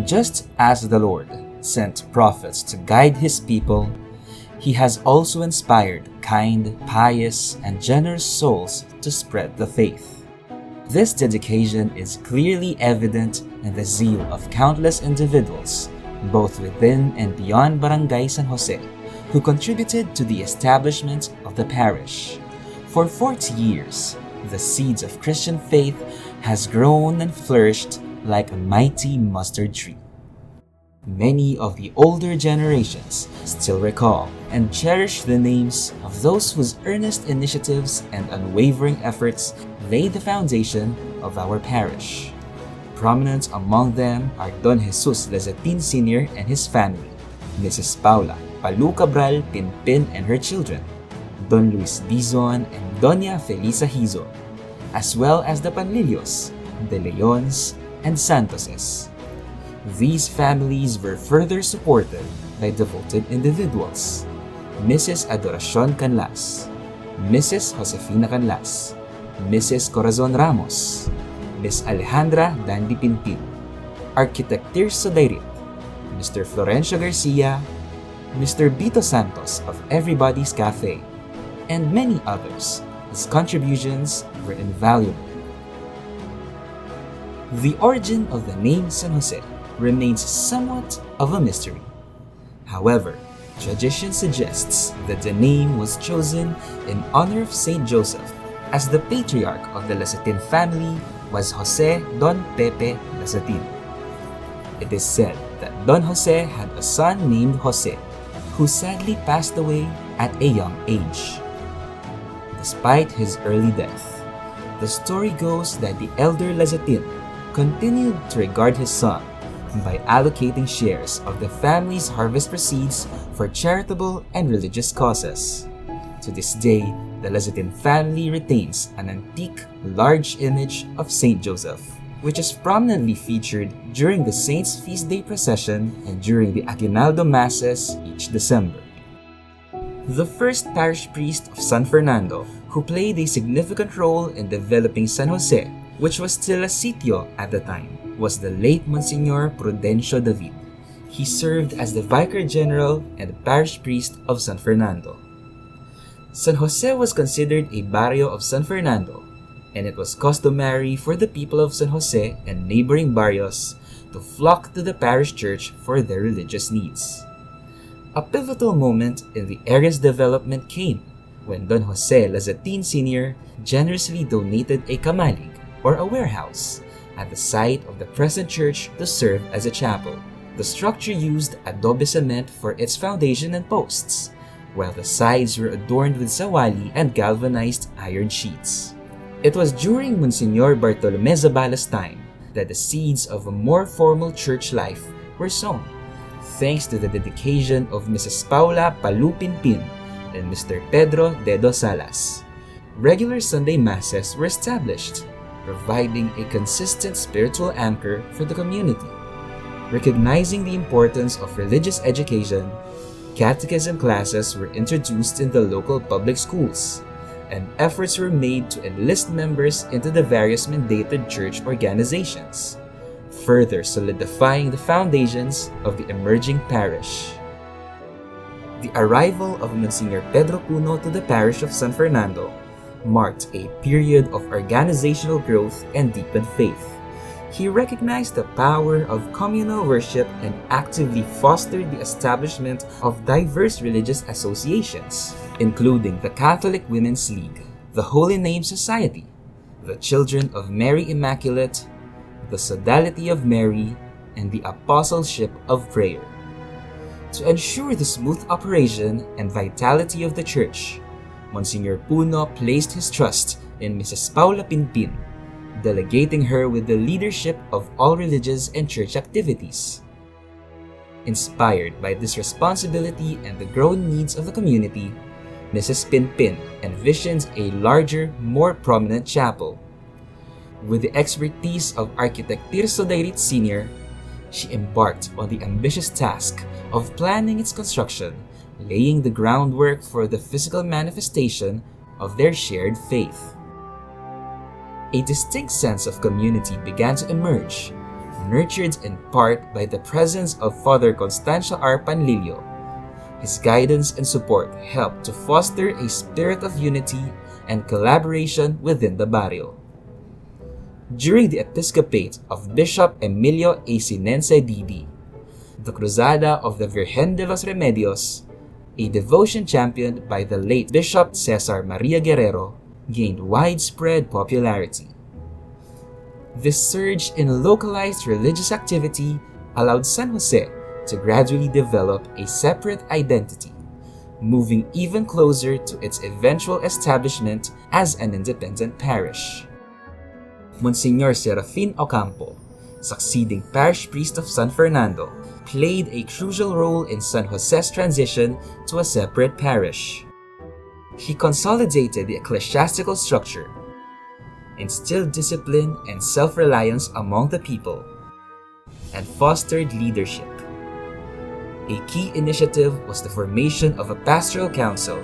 Just as the Lord sent prophets to guide His people, He has also inspired kind, pious, and generous souls to spread the faith. This dedication is clearly evident in the zeal of countless individuals, both within and beyond Barangay San Jose, who contributed to the establishment of the parish. For 40 years, the seeds of Christian faith has grown and flourished like a mighty mustard tree. Many of the older generations still recall and cherish the names of those whose earnest initiatives and unwavering efforts laid the foundation of our parish. Prominent among them are Don Jesus Lazatin Sr. and his family, Mrs. Paula Palu Cabral Pinpin and her children, Don Luis Dizon and Doña Felisa Hizo, as well as the Panlilios, De Leons, and Santoses. These families were further supported by devoted individuals: Mrs. Adoracion Canlas, Mrs. Josefina Canlas, Mrs. Corazon Ramos, Miss Alejandra Dandy Pinpin, Architect Tirso Dairit, Mr. Florencio Garcia, Mr. Bito Santos of Everybody's Cafe, and many others. His contributions were invaluable. The origin of the name San Jose remains somewhat of a mystery. However, tradition suggests that the name was chosen in honor of Saint Joseph, as the patriarch of the Lazatin family was Jose Don Pepe Lazatin. It is said that Don Jose had a son named Jose, who sadly passed away at a young age. Despite his early death, the story goes that the elder Lazatin continued to regard his son by allocating shares of the family's harvest proceeds for charitable and religious causes. To this day, the Lazatin family retains an antique, large image of Saint Joseph, which is prominently featured during the Saint's Feast Day procession and during the Aguinaldo Masses each December. The first parish priest of San Fernando, who played a significant role in developing San Jose, which was still a sitio at the time, was the late Monsignor Prudencio David. He served as the Vicar General and parish priest of San Fernando. San Jose was considered a barrio of San Fernando, and it was customary for the people of San Jose and neighboring barrios to flock to the parish church for their religious needs. A pivotal moment in the area's development came when Don Jose Lazatin Sr. generously donated a kamalig, or a warehouse, at the site of the present church to serve as a chapel. The structure used adobe cement for its foundation and posts, while the sides were adorned with sawali and galvanized iron sheets. It was during Monsignor Bartolome Zabala's time that the seeds of a more formal church life were sown, thanks to the dedication of Mrs. Paula Palu Pinpin and Mr. Pedro Dedo Salas. Regular Sunday Masses were established, providing a consistent spiritual anchor for the community. Recognizing the importance of religious education, catechism classes were introduced in the local public schools, and efforts were made to enlist members into the various mandated church organizations, further solidifying the foundations of the emerging parish. The arrival of Monsignor Pedro Puno to the parish of San Fernando marked a period of organizational growth and deepened faith. He recognized the power of communal worship and actively fostered the establishment of diverse religious associations, including the Catholic Women's League, the Holy Name Society, the Children of Mary Immaculate, the Sodality of Mary, and the Apostleship of Prayer. To ensure the smooth operation and vitality of the church, Monsignor Puno placed his trust in Mrs. Paula Pinpin, delegating her with the leadership of all religious and church activities. Inspired by this responsibility and the growing needs of the community, Mrs. Pinpin envisions a larger, more prominent chapel. With the expertise of Architect Tirso Dairit Sr., she embarked on the ambitious task of planning its construction, laying the groundwork for the physical manifestation of their shared faith. A distinct sense of community began to emerge, nurtured in part by the presence of Father Constancio R. Panlilio. His guidance and support helped to foster a spirit of unity and collaboration within the barrio. During the episcopate of Bishop Emilio A. Sinense Didi, the Cruzada of the Virgen de los Remedios, a devotion championed by the late Bishop Cesar Maria Guerrero, gained widespread popularity. This surge in localized religious activity allowed San Jose to gradually develop a separate identity, moving even closer to its eventual establishment as an independent parish. Monsignor Serafin Ocampo, succeeding parish priest of San Fernando, played a crucial role in San Jose's transition to a separate parish. He consolidated the ecclesiastical structure, instilled discipline and self-reliance among the people, and fostered leadership. A key initiative was the formation of a pastoral council,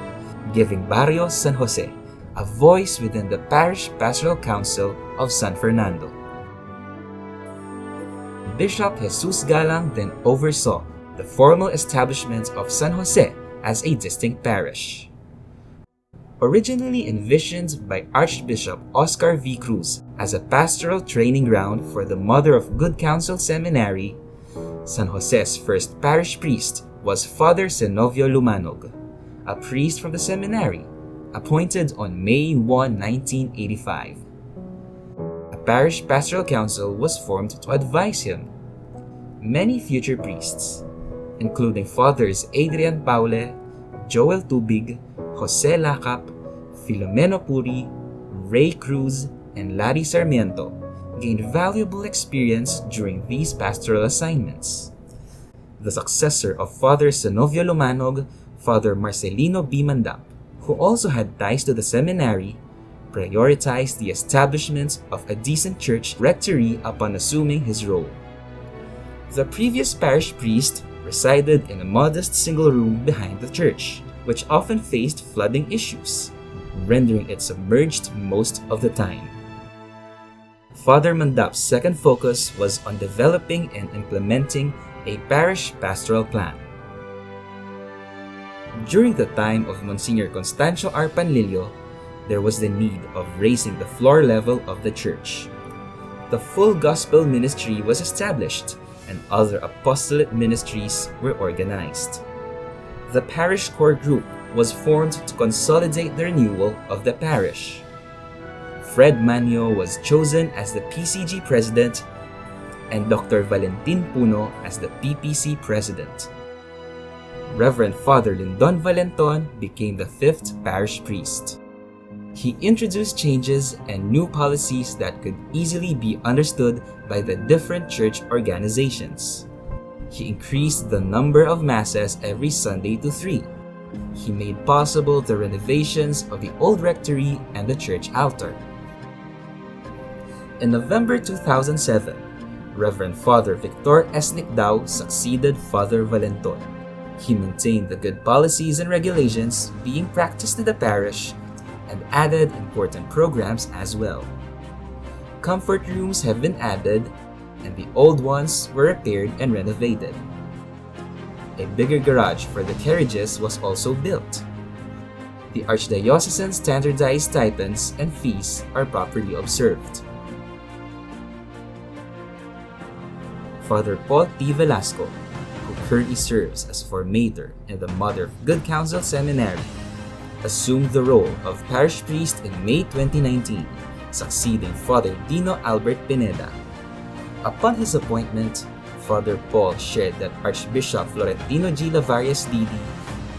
giving Barrio San Jose a voice within the Parish Pastoral Council of San Fernando. Bishop Jesus Galang then oversaw the formal establishment of San Jose as a distinct parish. Originally envisioned by Archbishop Oscar V. Cruz as a pastoral training ground for the Mother of Good Counsel Seminary, San Jose's first parish priest was Father Zenobio Lumanog, a priest from the seminary, appointed on May 1, 1985. A parish pastoral council was formed to advise him. Many future priests, including Fathers Adrian Paule, Joel Tubig, Jose Lacap, Filomeno Puri, Ray Cruz, and Larry Sarmiento, gained valuable experience during these pastoral assignments. The successor of Father Zenobio Lumanog, Father Marcelino B. Mandap, who also had ties to the seminary, prioritized the establishment of a decent church rectory upon assuming his role. The previous parish priest resided in a modest single room behind the church, which often faced flooding issues, rendering it submerged most of the time. Father Mandap's second focus was on developing and implementing a parish pastoral plan. During the time of Monsignor Constancio R. Panlilio, there was the need of raising the floor level of the church. The full gospel ministry was established, and other apostolate ministries were organized. The parish core group was formed to consolidate the renewal of the parish. Fred Manio was chosen as the PCG president and Dr. Valentin Puno as the PPC president. Reverend Father Lindon Valenton became the fifth parish priest. He introduced changes and new policies that could easily be understood by the different church organizations. He increased the number of masses every Sunday to 3. He made possible the renovations of the old rectory and the church altar. In November 2007, Reverend Father Victor S. Nicdao succeeded Father Valenton. He maintained the good policies and regulations being practiced in the parish and added important programs as well. Comfort rooms have been added, and the old ones were repaired and renovated. A bigger garage for the carriages was also built. The Archdiocesan standardized stipends and fees are properly observed. Father Paul T. Velasco, who currently serves as formator in the Mother of Good Counsel Seminary, assumed the role of parish priest in May 2019, succeeding Father Dino Albert Pineda. Upon his appointment, Father Paul shared that Archbishop Florentino G. Lavarias Didi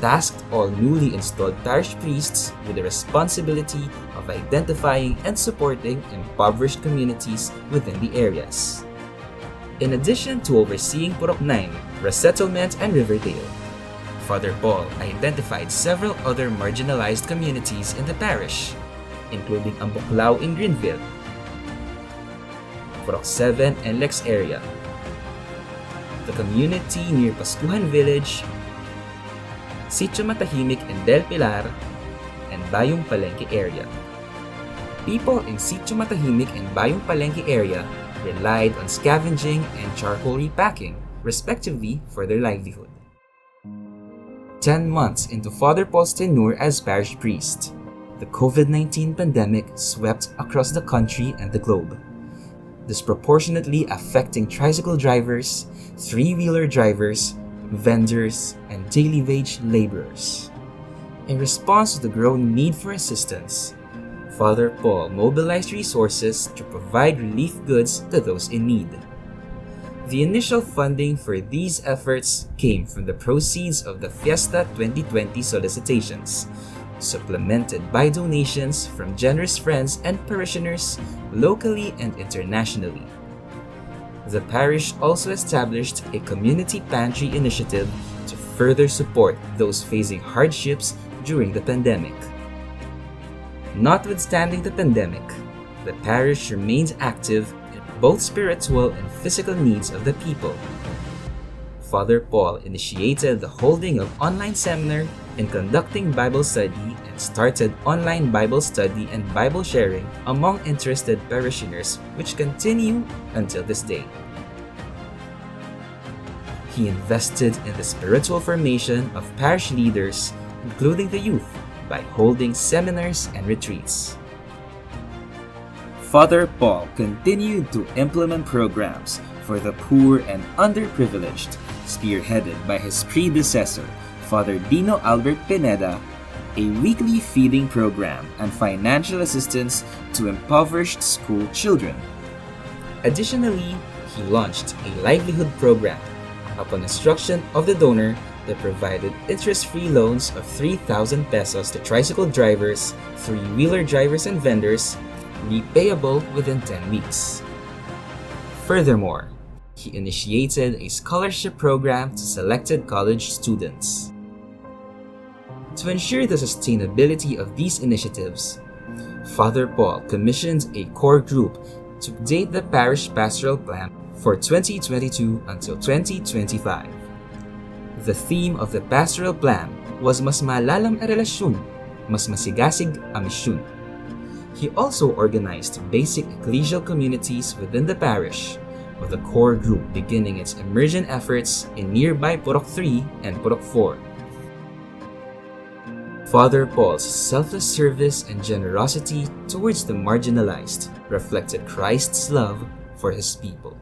tasked all newly installed parish priests with the responsibility of identifying and supporting impoverished communities within the areas. In addition to overseeing Purok 9, Resettlement, and Riverdale, Father Paul identified several other marginalized communities in the parish, including ang Buklao in Greenville, Purok 7 and Lex area, the community near Pascuhan Village, Sitio Matahimik in Del Pilar, and Bayong Palenque area. People in Sitio Matahimik and Bayong Palenque area relied on scavenging and charcoal repacking, respectively, for their livelihood. 10 months into Father Paul's tenure as parish priest, the COVID-19 pandemic swept across the country and the globe, disproportionately affecting tricycle drivers, three-wheeler drivers, vendors, and daily wage laborers. In response to the growing need for assistance, Father Paul mobilized resources to provide relief goods to those in need. The initial funding for these efforts came from the proceeds of the Fiesta 2020 solicitations, supplemented by donations from generous friends and parishioners locally and internationally. The parish also established a community pantry initiative to further support those facing hardships during the pandemic. Notwithstanding the pandemic, the parish remains active in both spiritual and physical needs of the people. Father Paul initiated the holding of online seminar and conducting Bible study and started online Bible study and Bible sharing among interested parishioners, which continue until this day. He invested in the spiritual formation of parish leaders, including the youth, by holding seminars and retreats. Father Paul continued to implement programs for the poor and underprivileged, spearheaded by his predecessor, Father Dino Albert Pineda, a weekly feeding program and financial assistance to impoverished school children. Additionally, he launched a livelihood program upon instruction of the donor that provided interest-free loans of 3,000 pesos to tricycle drivers, three-wheeler drivers and vendors, repayable within 10 weeks. Furthermore, he initiated a scholarship program to selected college students. To ensure the sustainability of these initiatives, Father Paul commissioned a core group to update the parish pastoral plan for 2022 until 2025. The theme of the pastoral plan was Mas Malalam a Relasyon, Mas Masigasig a Misyon. He also organized basic ecclesial communities within the parish, with the core group beginning its immersion efforts in nearby Purok 3 and Purok 4. Father Paul's selfless service and generosity towards the marginalized reflected Christ's love for his people.